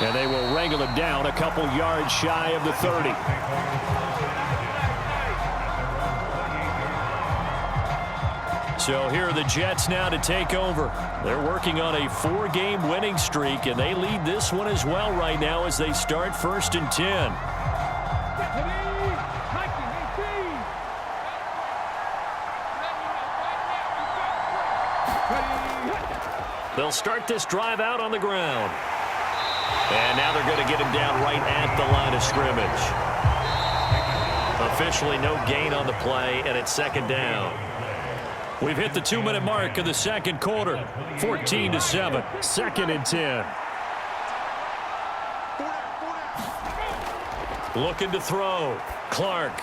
And they will wrangle him down a couple yards shy of the 30. So here are the Jets now to take over. They're working on a 4-game winning streak, and they lead this one as well right now as they start 1st and 10. They'll start this drive out on the ground. And now they're going to get him down right at the line of scrimmage. Officially no gain on the play, and it's 2nd down. We've hit the 2-minute mark of the 2nd quarter. 14-7, 2nd and 10. Looking to throw. Clark.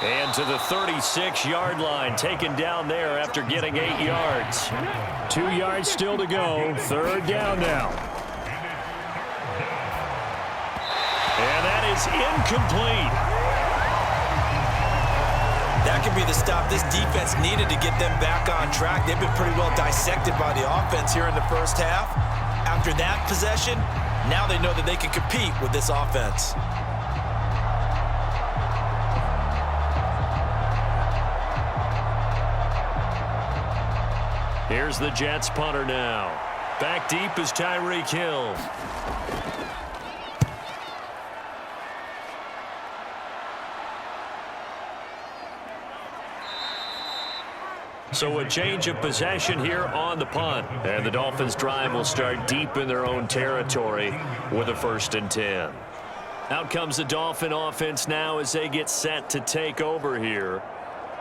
And to the 36-yard line, taken down there after getting 8 yards. 2 yards still to go. 3rd down now. And that is incomplete. That could be the stop this defense needed to get them back on track. They've been pretty well dissected by the offense here in the first half. After that possession, now they know that they can compete with this offense. Here's the Jets punter now. Back deep is Tyreek Hill. So a change of possession here on the punt. And the Dolphins drive will start deep in their own territory with a 1st and 10. Out comes the Dolphin offense now as they get set to take over here.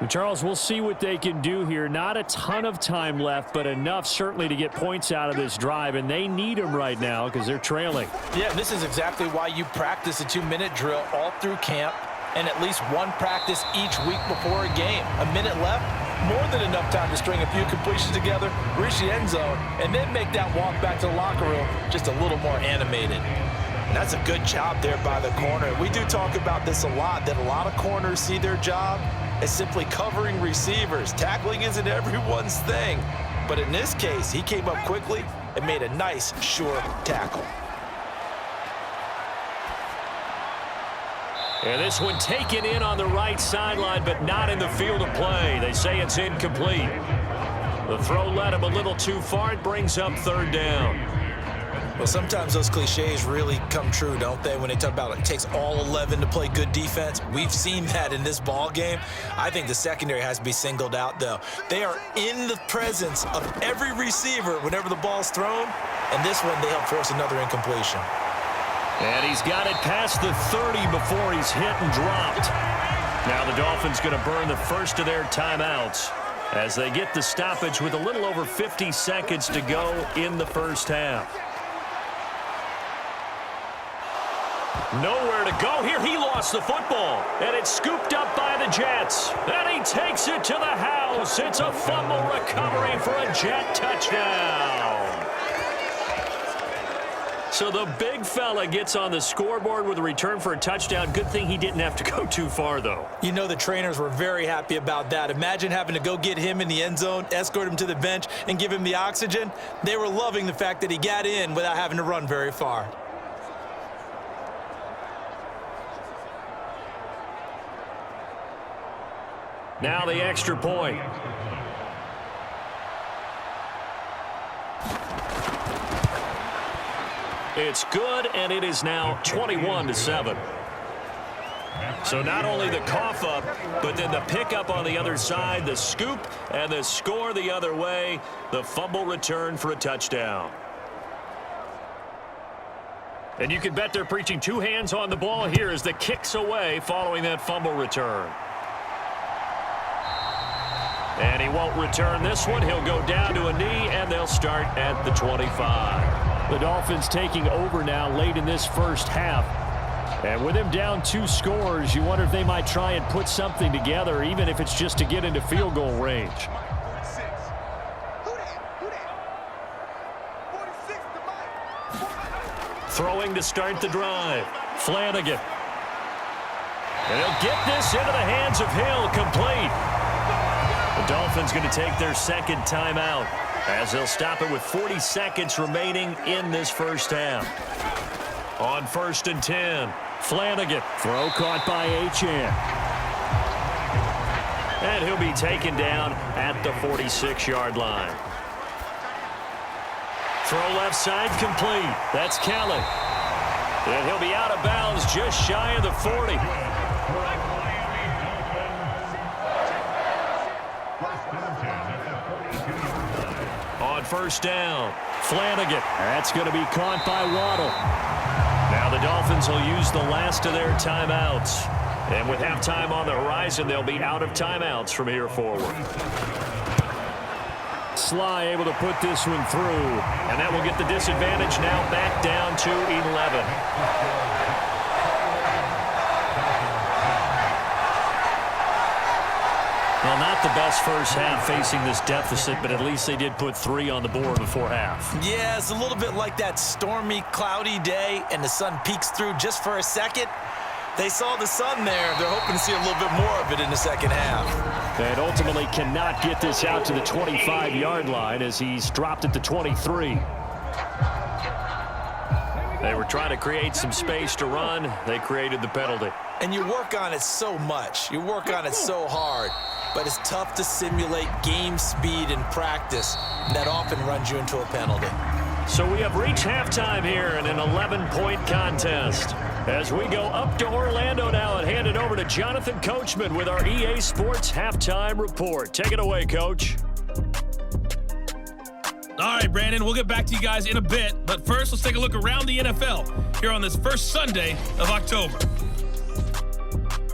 And Charles, we'll see what they can do here. Not a ton of time left, but enough certainly to get points out of this drive, and they need them right now because they're trailing. Yeah, this is exactly why you practice a 2-minute drill all through camp and at least one practice each week before a game. A minute left, more than enough time to string a few completions together, reach the end zone, and then make that walk back to the locker room just a little more animated. And that's a good job there by the corner. We do talk about this a lot, that a lot of corners see their job as simply covering receivers. Tackling isn't everyone's thing. But in this case, he came up quickly and made a nice, sure tackle. And this one taken in on the right sideline, but not in the field of play. They say it's incomplete. The throw led him a little too far. It brings up 3rd down. Well, sometimes those cliches really come true, don't they? When they talk about it takes all 11 to play good defense. We've seen that in this ball game. I think the secondary has to be singled out, though. They are in the presence of every receiver whenever the ball's thrown. And this one, they help force another incompletion. And he's got it past the 30 before he's hit and dropped. Now the Dolphins going to burn the first of their timeouts as they get the stoppage with a little over 50 seconds to go in the first half. Nowhere to go here. He lost the football, and it's scooped up by the Jets. And he takes it to the house. It's a fumble recovery for a Jet touchdown. So the big fella gets on the scoreboard with a return for a touchdown. Good thing he didn't have to go too far, though. You know the trainers were very happy about that. Imagine having to go get him in the end zone, escort him to the bench, and give him the oxygen. They were loving the fact that he got in without having to run very far. Now the extra point. It's good, and it is now 21-7. So not only the cough up, but then the pickup on the other side, the scoop, and the score the other way, the fumble return for a touchdown. And you can bet they're preaching 2 hands on the ball here as the kick's away following that fumble return. And he won't return this one. He'll go down to a knee, and they'll start at the 25. The Dolphins taking over now late in this first half. And with him down 2 scores, you wonder if they might try and put something together, even if it's just to get into field goal range. Throwing to start the drive. Flanagan. And he'll get this into the hands of Hill, complete. The Dolphins going to take their second timeout as they'll stop it with 40 seconds remaining in this first half. On 1st and 10. Flanagan. Throw caught by Achane. And he'll be taken down at the 46-yard line. Throw left side complete. That's Kelly. And he'll be out of bounds just shy of the 40. On 1st down, Flanagan. That's going to be caught by Waddle. Now the Dolphins will use the last of their timeouts. And with halftime on the horizon, they'll be out of timeouts from here forward. Sly able to put this one through. And that will get the disadvantage now back down to 11. Well, not the best first half facing this deficit, but at least they did put 3 on the board before half. Yeah, it's a little bit like that stormy, cloudy day, and the sun peeks through just for a second. They saw the sun there. They're hoping to see a little bit more of it in the second half. And ultimately cannot get this out to the 25-yard line as he's dropped at the 23. They were trying to create some space to run. They created the penalty. And you work on it so much. You work on it so hard. But it's tough to simulate game speed in practice. That often runs you into a penalty. So we have reached halftime here in an 11-point contest. As we go up to Orlando now and hand it over to Jonathan Coachman with our EA Sports Halftime Report. Take it away, Coach. All right, Brandon, we'll get back to you guys in a bit. But first, let's take a look around the NFL here on this first Sunday of October.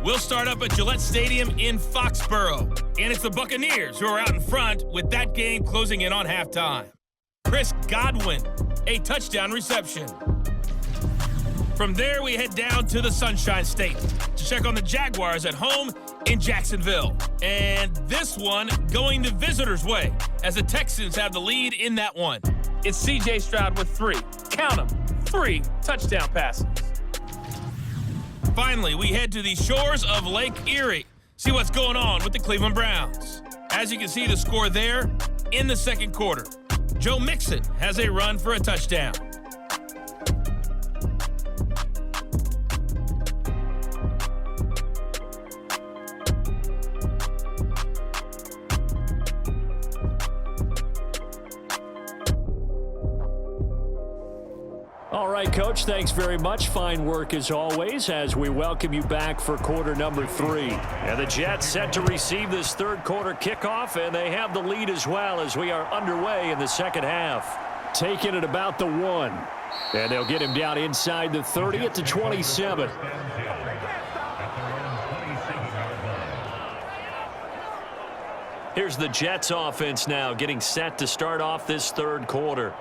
We'll start up at Gillette Stadium in Foxborough. And it's the Buccaneers who are out in front with that game closing in on halftime. Chris Godwin, a touchdown reception. From there, we head down to the Sunshine State to check on the Jaguars at home in Jacksonville. And this one going the visitors' way as the Texans have the lead in that one. It's C.J. Stroud with 3. Count them, 3 touchdown passes. Finally, we head to the shores of Lake Erie. See what's going on with the Cleveland Browns. As you can see the score there in the second quarter. Joe Mixon has a run for a touchdown. All right, Coach, thanks very much. Fine work as always as we welcome you back for quarter number 3. And the Jets set to receive this third quarter kickoff, and they have the lead as well as we are underway in the second half. Taking it about the 1. And they'll get him down inside the 30 at the 27. Here's the Jets offense now getting set to start off this third quarter.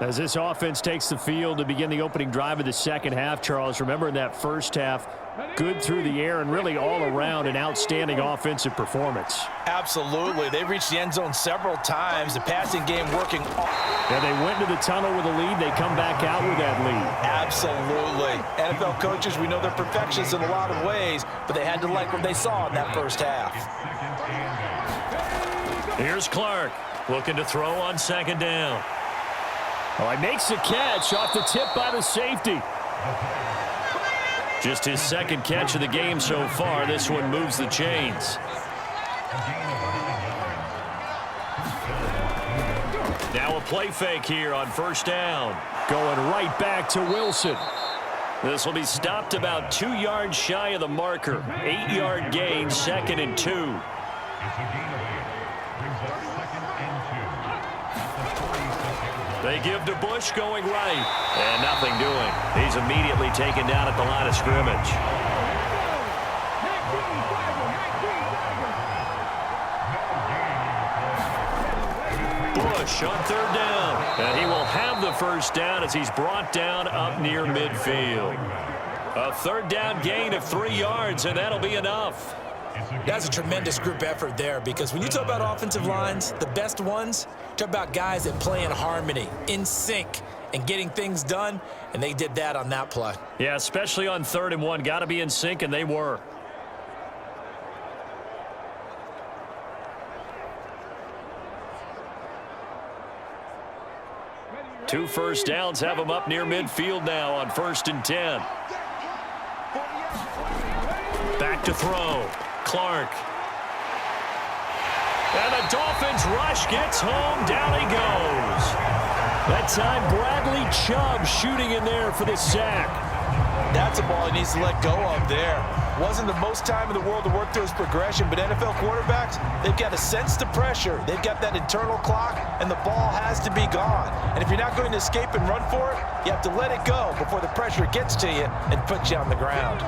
As this offense takes the field to begin the opening drive of the second half, Charles, remember in that first half, good through the air and really all around an outstanding offensive performance. Absolutely. They've reached the end zone several times. The passing game working. And they went to the tunnel with a lead. They come back out with that lead. Absolutely. NFL coaches, we know they're perfectionists in a lot of ways, but they had to like what they saw in that first half. Here's Clark looking to throw on second down. Oh, he makes the catch off the tip by the safety. Just his second catch of the game so far. This one moves the chains. Now a play fake here on first down. Going right back to Wilson. This will be stopped about 2 yards shy of the marker. 8-yard gain, 2nd and 2. They give to Bush going right. And nothing doing. He's immediately taken down at the line of scrimmage. Bush on third down. And he will have the first down as he's brought down up near midfield. A third down gain of 3 yards, and that'll be enough. That's a tremendous group effort there because when you talk about offensive lines, the best ones, talk about guys that play in harmony, in sync, and getting things done, and they did that on that play. Yeah, especially on 3rd and 1. Got to be in sync, and they were. 2 first downs have them up near midfield now on 1st and 10. Back to throw. Clark. And the Dolphins rush gets home. Down he goes. That time Bradley Chubb shooting in there for the sack. That's a ball he needs to let go of there. Wasn't the most time in the world to work through his progression, but NFL quarterbacks, they've got to sense the pressure. They've got that internal clock, and the ball has to be gone. And if you're not going to escape and run for it, you have to let it go before the pressure gets to you and puts you on the ground.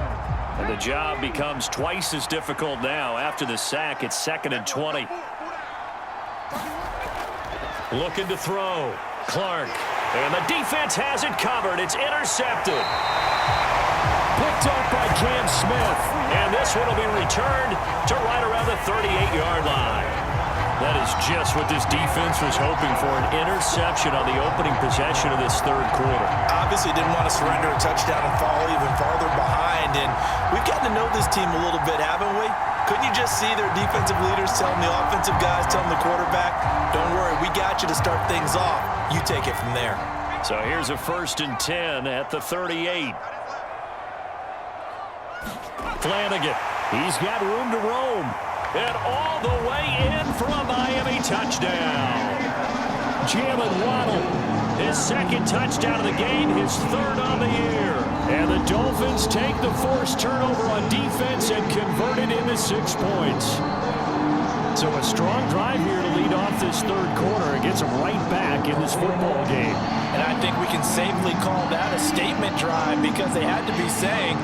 And the job becomes twice as difficult now. After the sack, it's 2nd and 20. Looking to throw. Clark. And the defense has it covered. It's intercepted. Picked up by Cam Smith. And this one will be returned to right around the 38-yard line. That is just what this defense was hoping for, an interception on the opening possession of this 3rd quarter. Obviously didn't want to surrender a touchdown and fall even farther behind. And we've gotten to know this team a little bit, haven't we? Couldn't you just see their defensive leaders telling the offensive guys, telling the quarterback, don't worry, we got you to start things off. You take it from there. So here's a 1st and 10 at the 38. Flanagan. He's got room to roam. And all the way in for a Miami touchdown. Jalen Waddle, his 2nd touchdown of the game, his 3rd on the year. And the Dolphins take the forced turnover on defense and convert it into 6 points. So a strong drive here to lead off this 3rd quarter and gets them right back in this football game. And I think we can safely call that a statement drive because they had to be saying,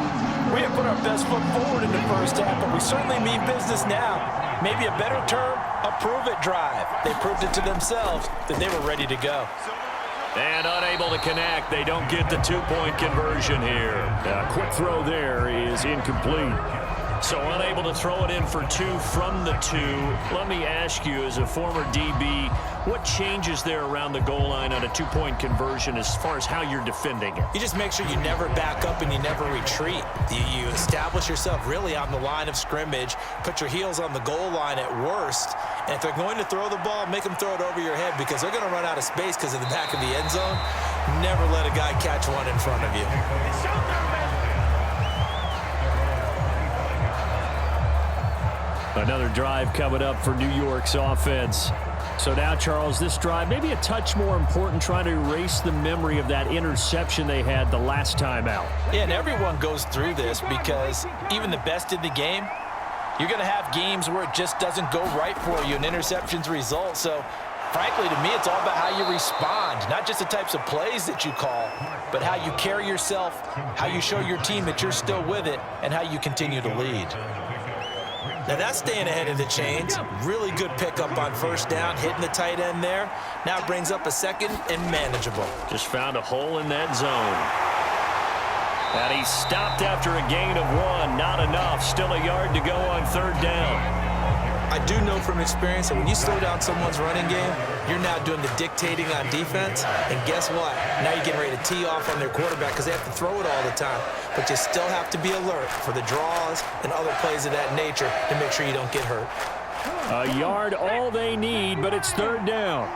we have put our best foot forward in the first half, but we certainly mean business now. Maybe a better term, a prove-it drive. They proved it to themselves that they were ready to go. And unable to connect. They don't get the 2-point conversion here. A quick throw there is incomplete. So unable to throw it in for 2 from the 2. Let me ask you, as a former DB, what changes there around the goal line on a 2-point conversion as far as how you're defending it? You just make sure you never back up and you never retreat. You establish yourself really on the line of scrimmage, put your heels on the goal line at worst, and if they're going to throw the ball, make them throw it over your head because they're going to run out of space because of the back of the end zone. Never let a guy catch one in front of you. Another drive coming up for New York's offense. So now, Charles, this drive maybe a touch more important, trying to erase the memory of that interception they had the last time out. Yeah, and everyone goes through this because even the best in the game, you're going to have games where it just doesn't go right for you and interceptions result. So, frankly, to me, it's all about how you respond, not just the types of plays that you call, but how you carry yourself, how you show your team that you're still with it, and how you continue to lead. Now that's staying ahead of the chains. Really good pickup on 1st down, hitting the tight end there. Now it brings up a 2nd and manageable. Just found a hole in that zone. And he stopped after a gain of 1. Not enough. Still a yard to go on 3rd down. I do know from experience that when you slow down someone's running game, you're now doing the dictating on defense. And guess what? Now you're getting ready to tee off on their quarterback because they have to throw it all the time. But you still have to be alert for the draws and other plays of that nature to make sure you don't get hurt. A yard all they need, but it's 3rd down.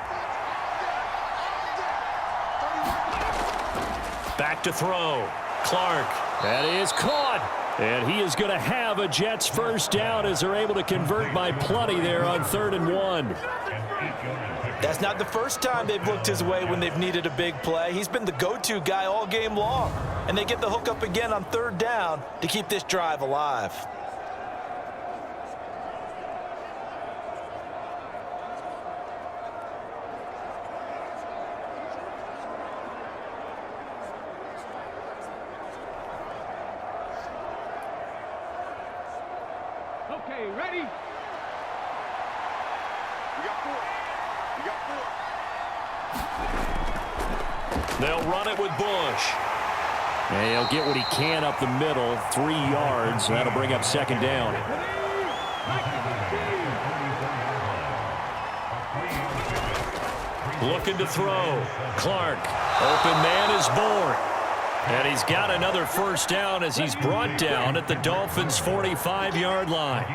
Back to throw. Clark. That is caught. And he is going to have a Jets 1st down as they're able to convert by plenty there on 3rd and 1. That's not the first time they've looked his way when they've needed a big play. He's been the go-to guy all game long. And they get the hook up again on 3rd down to keep this drive alive. Okay, ready? We got 4. We got 4. They'll run it with Bush. And he'll get what he can up the middle, 3 yards. That'll bring up 2nd down. Looking to throw. Clark. Open man is born. And he's got another 1st down as he's brought down at the Dolphins' 45-yard line.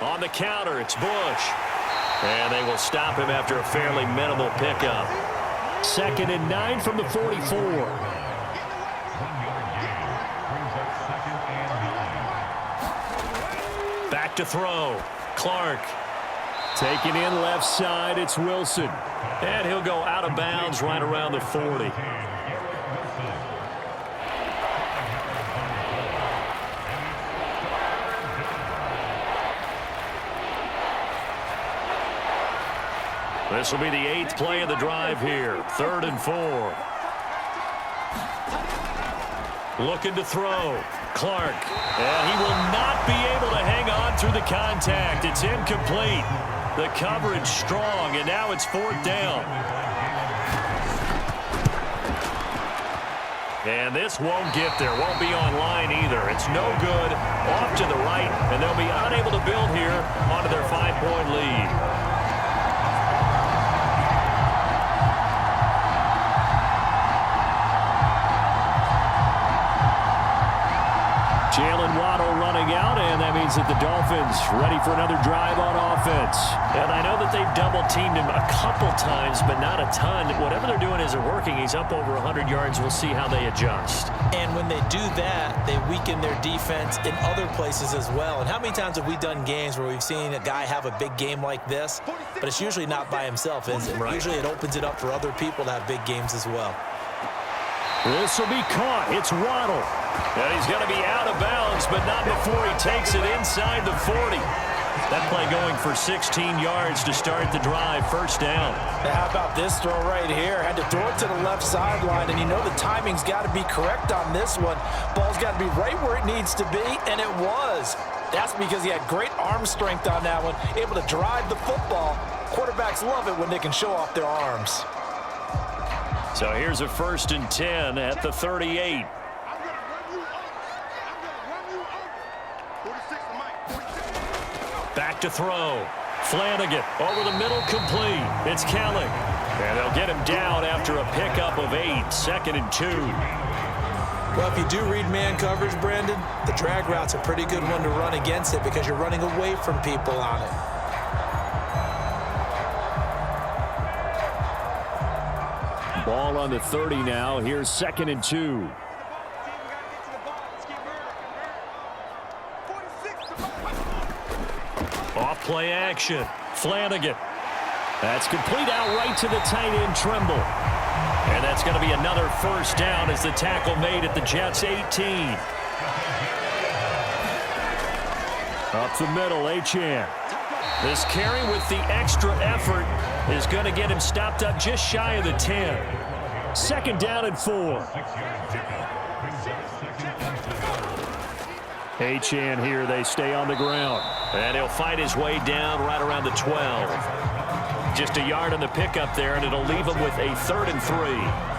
On on the counter. It's Bush. And they will stop him after a fairly minimal pickup. 2nd and 9 from the 44. Back to throw. Clark. Taking in left side, it's Wilson. And he'll go out of bounds right around the 40. This will be the 8th play of the drive here. 3rd and 4. Looking to throw. Clark. And he will not be able to hang on through the contact. It's incomplete. The coverage strong, and now it's 4th down. And this won't get there. Won't be online either. It's no good. Off to the right, and they'll be unable to build here onto their 5-point lead. Jalen Waddle running out, and that means that the Dolphins ready for another drive on offense. And I know that they've double-teamed him a couple times, but not a ton. Whatever they're doing isn't working. He's up over 100 yards. We'll see how they adjust. And when they do that, they weaken their defense in other places as well. And how many times have we done games where we've seen a guy have a big game like this, but it's usually not by himself, is it? Right. Usually it opens it up for other people to have big games as well. This will be caught. It's Waddle. And he's going to be out of bounds, but not before he takes it inside the 40. That play going for 16 yards to start the drive. 1st down. Now how about this throw right here? Had to throw it to the left sideline, and you know the timing's got to be correct on this one. Ball's got to be right where it needs to be, and it was. That's because he had great arm strength on that one, able to drive the football. Quarterbacks love it when they can show off their arms. So here's a 1st and 10 at the 38. Back to throw. Flanagan over the middle, complete. It's Kelly. And they'll get him down after a pickup of 8. 2nd and 2. Well, if you do read man coverage, Brandon, the drag route's a pretty good one to run against it because you're running away from people on it. Ball on the 30 now. Here's 2nd and 2. Off play action. Flanagan. That's complete out right to the tight end, Trimble. And that's going to be another 1st down as the tackle made at the Jets' 18. Up the middle, Achane. This carry with the extra effort is going to get him stopped up just shy of the 10. 2nd down and 4. Achane here, they stay on the ground. And he'll fight his way down right around the 12. Just a yard on the pickup there, and it'll leave him with a 3rd and 3.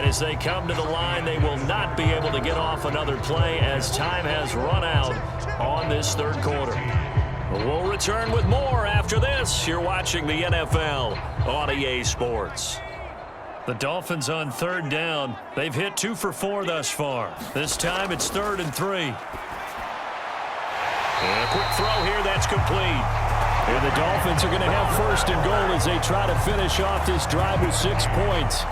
As they come to the line, they will not be able to get off another play as time has run out on this 3rd quarter. We'll return with more after this. You're watching the NFL on EA Sports. The Dolphins on 3rd down. They've hit 2 for 4 thus far. This time it's 3rd and 3. And a quick throw here, that's complete. And the Dolphins are going to have 1st and goal as they try to finish off this drive with 6 points.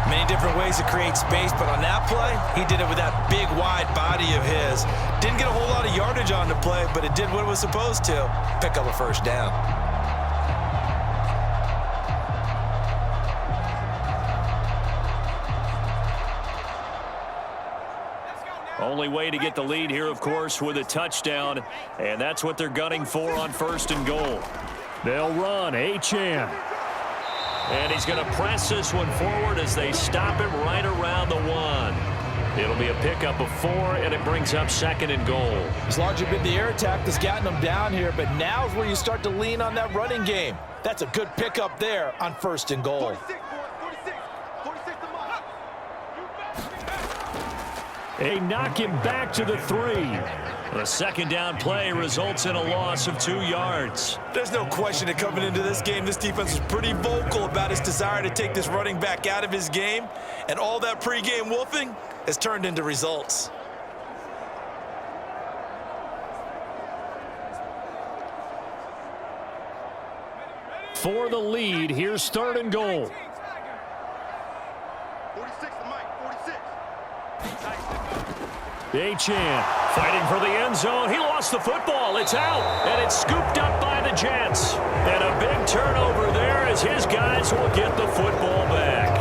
Many different ways to create space, but on that play, he did it with that big, wide body of his. Didn't get a whole lot of yardage on the play, but it did what it was supposed to. Pick up a 1st down. Only way to get the lead here, of course, with a touchdown, and that's what they're gunning for on 1st and goal. They'll run. Achane. And he's going to press this one forward as they stop him right around the 1. It'll be a pickup of 4, and it brings up 2nd and goal. It's largely been the air attack that's gotten them down here, but now's where you start to lean on that running game. That's a good pickup there on 1st and goal. 46, 46 to Mike. They knock him back to the 3. The second down play results in a loss of 2 yards. There's no question that coming into this game, this defense was pretty vocal about its desire to take this running back out of his game, and all that pregame wolfing has turned into results. For the lead, here's 3rd and goal. 46 to Mike, 46. Achane fighting for the end zone. He lost the football. It's out, and it's scooped up by the Jets. And a big turnover there as his guys will get the football back.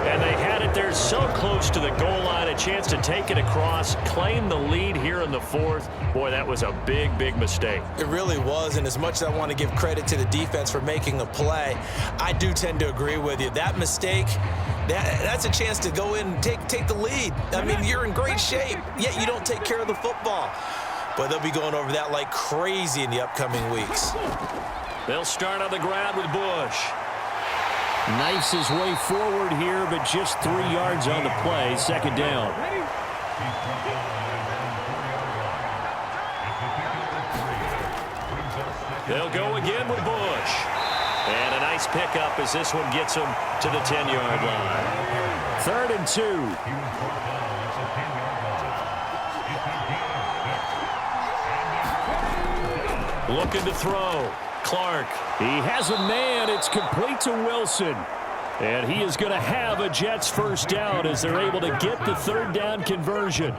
And they had it there so close to the goal line, a chance to take it across, claim the lead here in the 4th. Boy, that was a big, big mistake. It really was, and as much as I want to give credit to the defense for making the play, I do tend to agree with you. That mistake, that's a chance to go in and take the lead. I mean, you're in great shape, yet you don't take care of the football. But they'll be going over that like crazy in the upcoming weeks. They'll start on the ground with Bush. Knifes his way forward here, but just 3 yards on the play. 2nd down. They'll go again with Bush. And a nice pickup as this one gets him to the 10-yard line. 3rd and 2. Looking to throw. Clark. He has a man. It's complete to Wilson. And he is going to have a Jets 1st down as they're able to get the 3rd down conversion.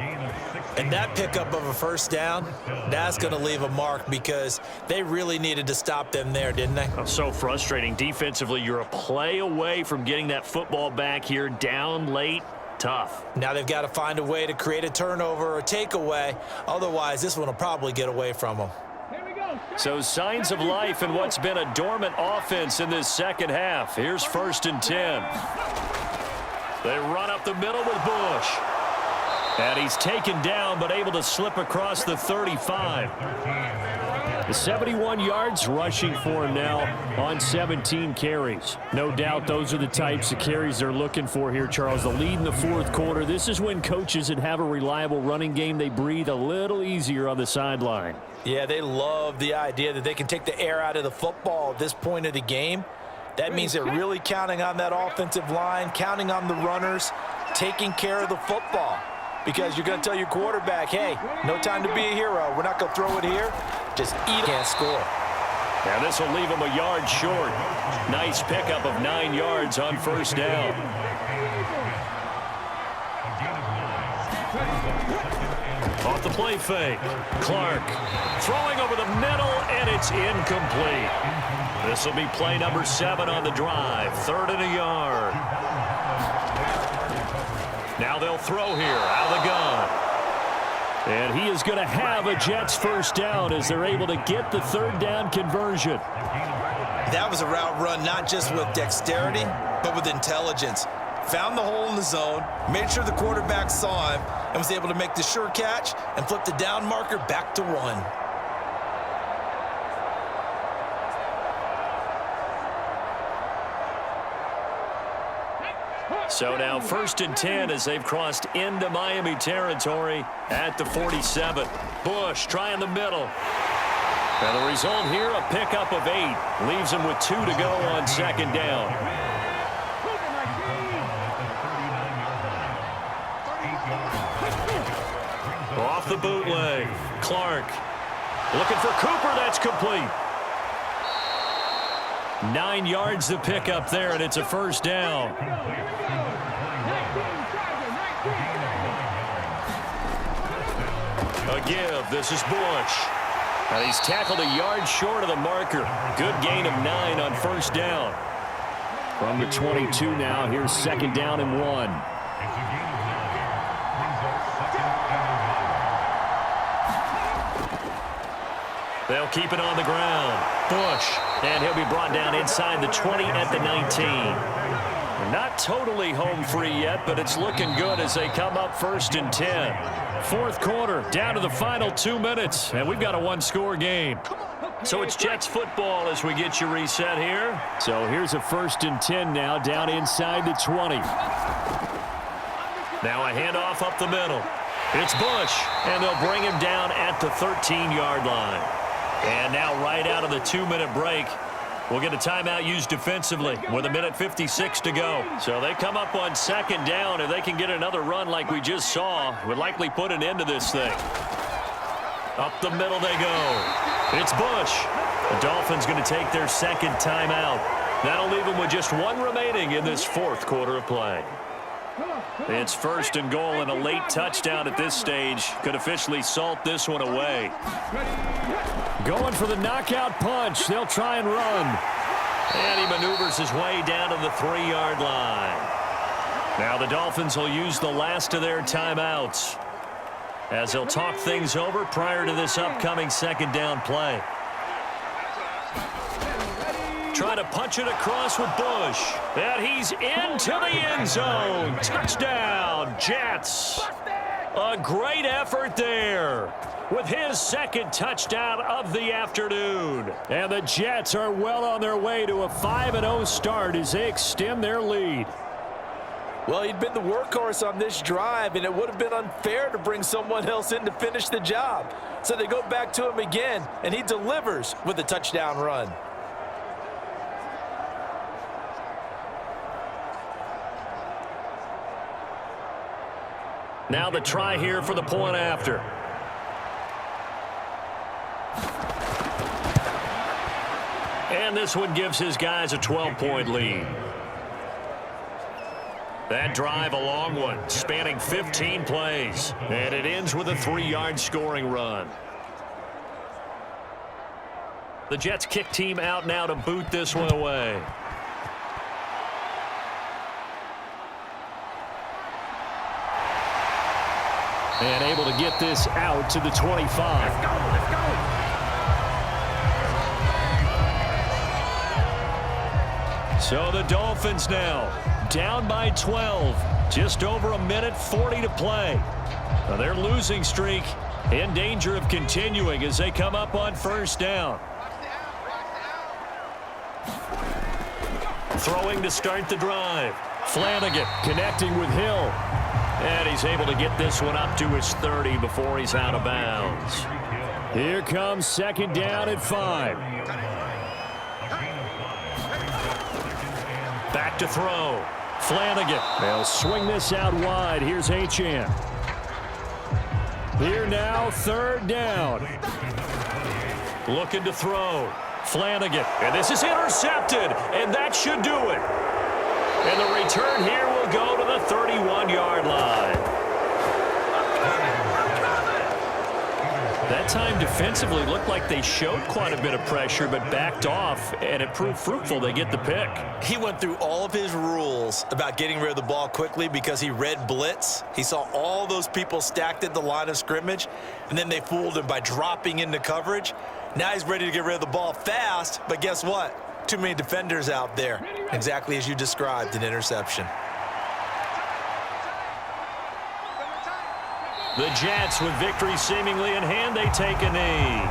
And that pickup of a 1st down, that's going to leave a mark because they really needed to stop them there, didn't they? Oh, so frustrating. Defensively, you're a play away from getting that football back here, down late. Tough. Now they've got to find a way to create a turnover or takeaway. Otherwise, this one will probably get away from them. So signs of life in what's been a dormant offense in this 2nd half. Here's 1st and 10. They run up the middle with Bush. And he's taken down but able to slip across the 35. The 71 yards rushing for him now on 17 carries. No doubt those are the types of carries they're looking for here, Charles. The lead in the 4th quarter. This is when coaches that have a reliable running game, they breathe a little easier on the sideline. Yeah, they love the idea that they can take the air out of the football at this point of the game. That means they're really counting on that offensive line, counting on the runners, taking care of the football. Because you're going to tell your quarterback, hey, no time to be a hero. We're not going to throw it here. Just eat it. Can't score. And this will leave him a yard short. Nice pickup of 9 yards on 1st down. Off the play fake. Clark throwing over the middle, and it's incomplete. This will be play number 7 on the drive. 3rd and a yard. Now they'll throw here out of the gun. And he is going to have a Jets 1st down as they're able to get the 3rd down conversion. That was a route run not just with dexterity, but with intelligence. Found the hole in the zone, made sure the quarterback saw him, and was able to make the sure catch and flip the down marker back to 1. So now 1st and 10 as they've crossed into Miami territory at the 47. Bush trying the middle. And the result here, a pickup of 8. Leaves him with 2 to go on 2nd down. Off the bootleg. Clark looking for Cooper. That's complete. 9 yards to pick up there, and it's a 1st down. A give. This is Bush. And he's tackled a yard short of the marker. Good gain of 9 on 1st down. From the 22 now, here's 2nd down and 1. They'll keep it on the ground. Bush. And he'll be brought down inside the 20 at the 19. Not totally home free yet, but it's looking good as they come up 1st and 10. 4th quarter, down to the final 2 minutes, and we've got a 1-score game. So it's Jets football as we get you reset here. So here's a 1st and 10 now, down inside the 20. Now a handoff up the middle. It's Bush, and they'll bring him down at the 13-yard line. And now right out of the 2-minute break, we'll get a timeout used defensively with 1:56 to go. So they come up on second down. If they can get another run like we just saw, would likely put an end to this thing. Up the middle they go. It's Bush. The Dolphins going to take their second timeout. That'll leave them with just one remaining in this fourth quarter of play. It's first and goal, and a late touchdown at this stage could officially salt this one away. Going for the knockout punch. They'll try and run. And he maneuvers his way down to the 3-yard line. Now the Dolphins will use the last of their timeouts as they'll talk things over prior to this upcoming second down play. Trying to punch it across with Bush. And he's into the end zone. Touchdown, Jets. A great effort there with his second touchdown of the afternoon. And the Jets are well on their way to a 5-0 start as they extend their lead. Well, he'd been the workhorse on this drive, and it would have been unfair to bring someone else in to finish the job. So they go back to him again, and he delivers with a touchdown run. Now the try here for the point after. And this one gives his guys a 12-point lead. That drive, a long one, spanning 15 plays. And it ends with a 3-yard scoring run. The Jets kick team out now to boot this one away. And able to get this out to the 25. Let's go. So the Dolphins now down by 12. Just over 1:40 to play. Now their losing streak in danger of continuing as they come up on first down. Throwing to start the drive. Flanagan connecting with Hill. And he's able to get this one up to his 30 before he's out of bounds. Here comes second down at 5. Back to throw. Flanagan. They'll swing this out wide. Here's Achane. Here now, third down. Looking to throw. Flanagan. And this is intercepted. And that should do it. And the return here will go to the 31-yard line. That time defensively looked like they showed quite a bit of pressure but backed off, and it proved fruitful. They get the pick. He went through all of his rules about getting rid of the ball quickly because he read blitz. He saw all those people stacked at the line of scrimmage, and then they fooled him by dropping into coverage. Now he's ready to get rid of the ball fast, but guess what? Too many defenders out there. Exactly as you described, an interception. The Jets, with victory seemingly in hand, they take a knee.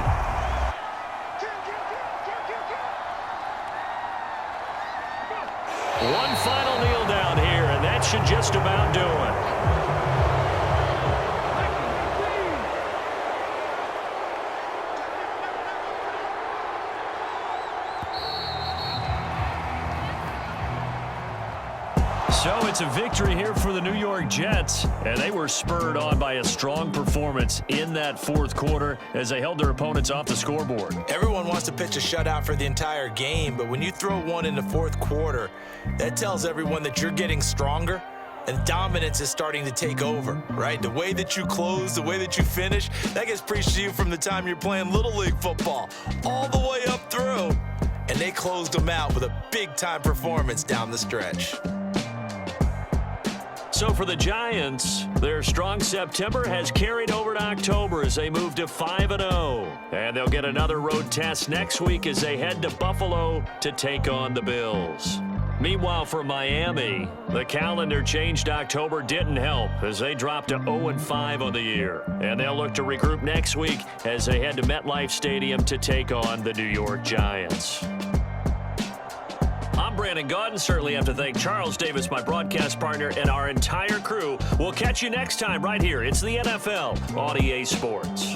One final kneel down here, and that should just about do it. So it's a victory here for the New York Jets, and they were spurred on by a strong performance in that fourth quarter as they held their opponents off the scoreboard. Everyone wants to pitch a shutout for the entire game, but when you throw one in the fourth quarter, that tells everyone that you're getting stronger and dominance is starting to take over, right? The way that you close, the way that you finish, that gets preached to you from the time you're playing Little League football all the way up through, and they closed them out with a big-time performance down the stretch. So for the Giants, their strong September has carried over to October as they move to 5-0. And they'll get another road test next week as they head to Buffalo to take on the Bills. Meanwhile, for Miami, the calendar changed October didn't help as they dropped to 0-5 on the year. And they'll look to regroup next week as they head to MetLife Stadium to take on the New York Giants. I'm Brandon. Brandon Gaudin. Certainly have to thank Charles Davis, my broadcast partner, and our entire crew. We'll catch you next time right here. It's the NFL on EA Sports.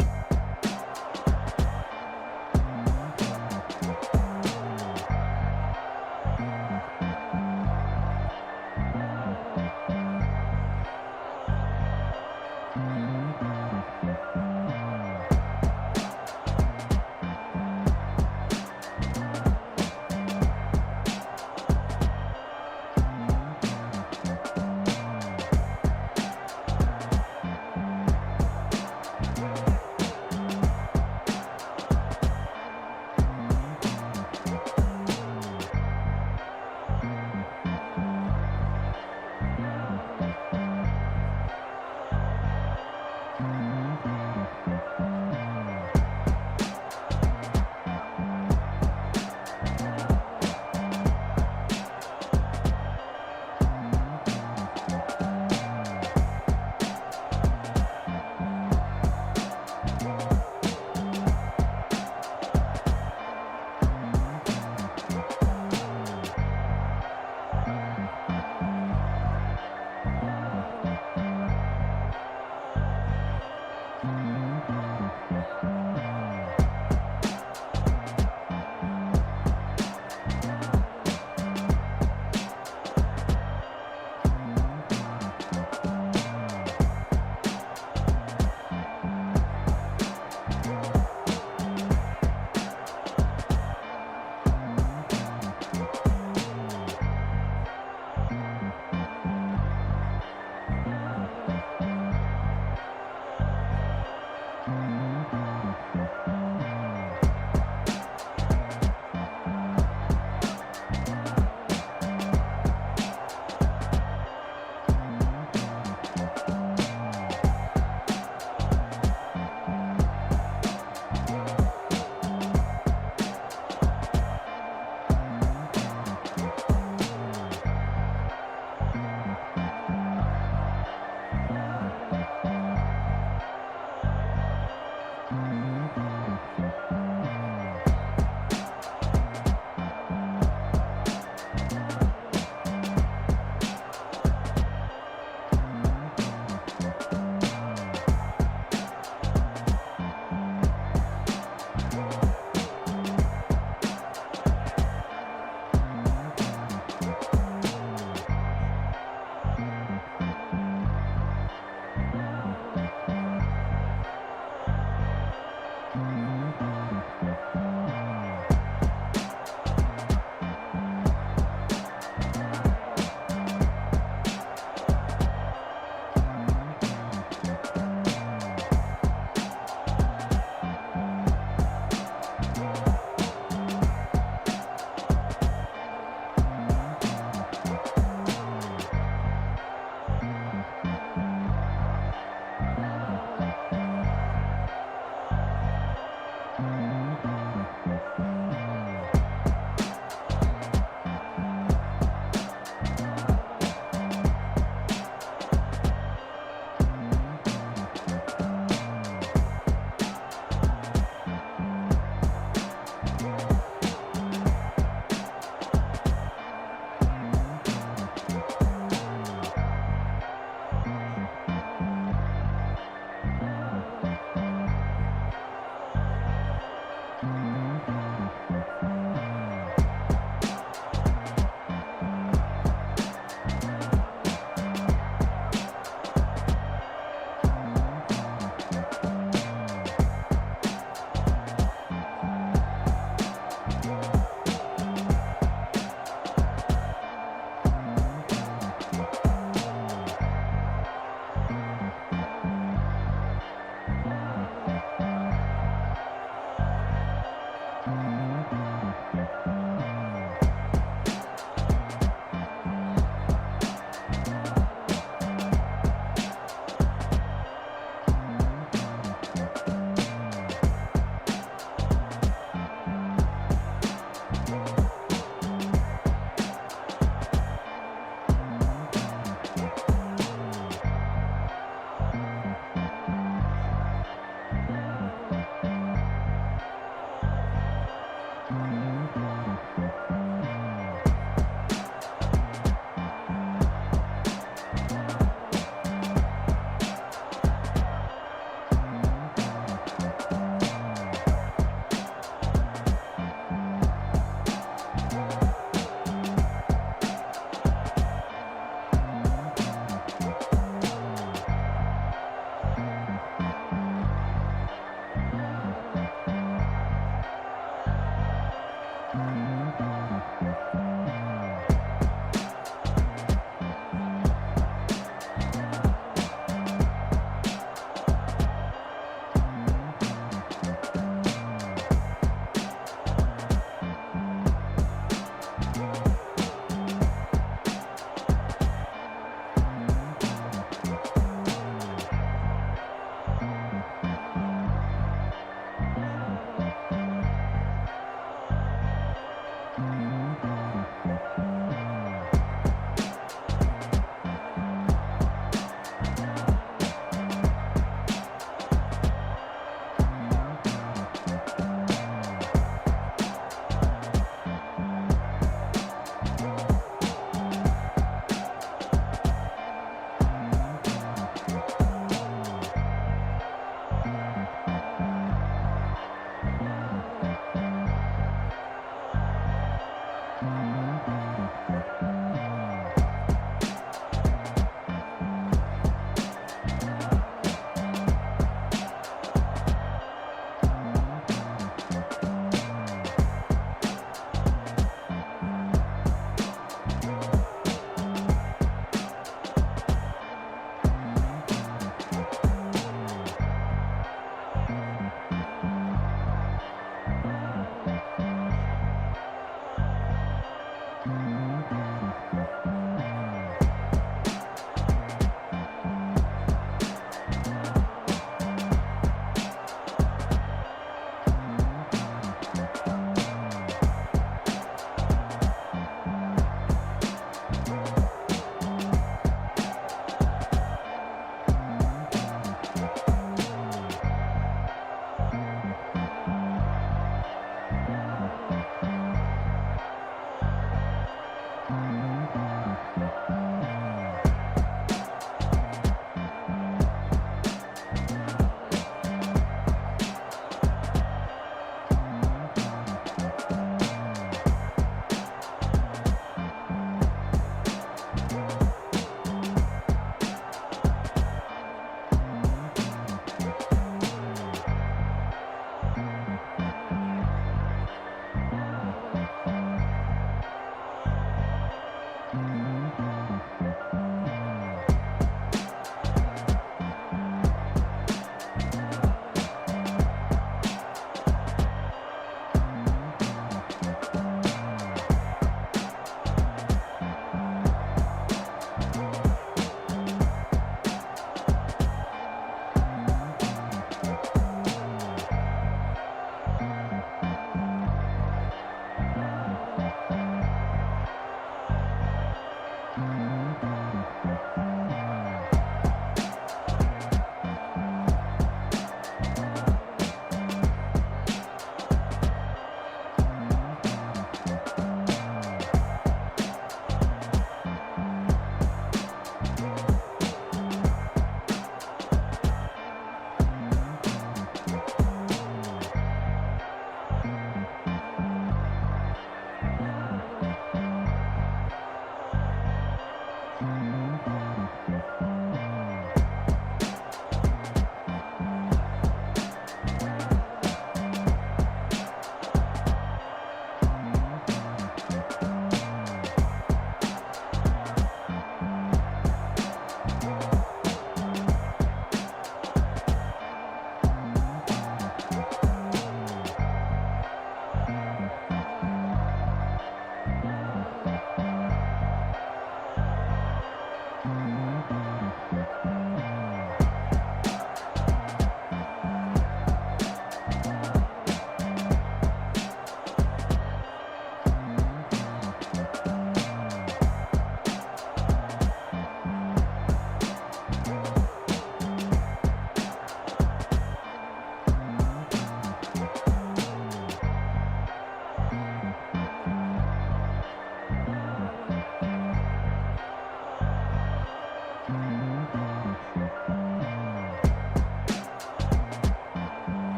Mm-hmm.